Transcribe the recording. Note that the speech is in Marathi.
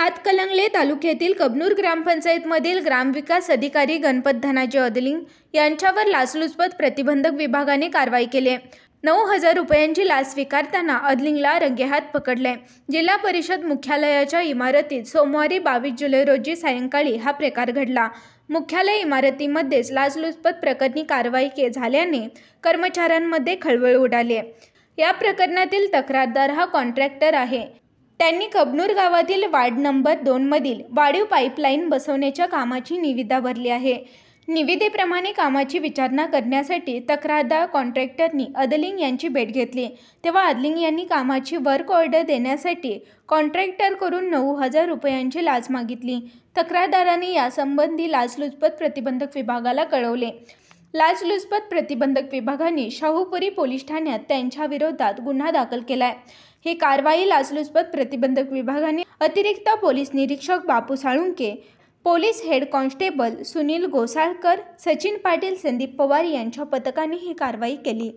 हातकणंगले तालुक्यातील कबनूर ग्रामपंचायतमधील ग्रामविकास अधिकारी गणपत धनाजी अदलिंग यांच्यावर लाचलुचपत प्रतिबंधक विभागाने कारवाई केली। 9,000 रुपयांची लाच स्वीकारताना अदलिंगला रंगेहात पकडले। जिल्हा परिषद मुख्यालयाच्या इमारतीत सोमवारी 22 जुलै रोजी सायंकाळी हा प्रकार घडला। मुख्यालय इमारतीमध्येच लाचलुचपत प्रकरणी कारवाई झाल्याने कर्मचाऱ्यांमध्ये खळबळ उडाली। या प्रकरणातील तक्रारदार हा कॉन्ट्रॅक्टर आहे। त्यांनी कबनूर गावातील वार्ड नंबर 2 मधील वाढीव पाईपलाईन बसवण्याच्या कामाची निविदा भरली आहे। निविदेप्रमाणे कामाची विचारणा करण्यासाठी तक्रारदार कॉन्ट्रॅक्टरनी अदलिंग यांची भेट घेतली, तेव्हा अदलिंग यांनी कामाची वर्क ऑर्डर देण्यासाठी कॉन्ट्रॅक्टरकडून 9,000 रुपयांची लाच मागितली। तक्रारदाराने यासंबंधी लाचलुचपत प्रतिबंधक विभागाला कळवले। लाचलुचपत प्रतिबंधक विभागाने शाहूपुरी पोलीस ठाण्यात त्यांच्या विरोधात गुन्हा दाखल केलाय। ही कारवाई लाचलुचपत प्रतिबंधक विभागाने अतिरिक्त पोलीस निरीक्षक Bapu Salunkhe, police head constable Sunil Gosalkar, Sachin Patil, Sandeep Pawar यांच्या पथकाने ही कारवाई केली।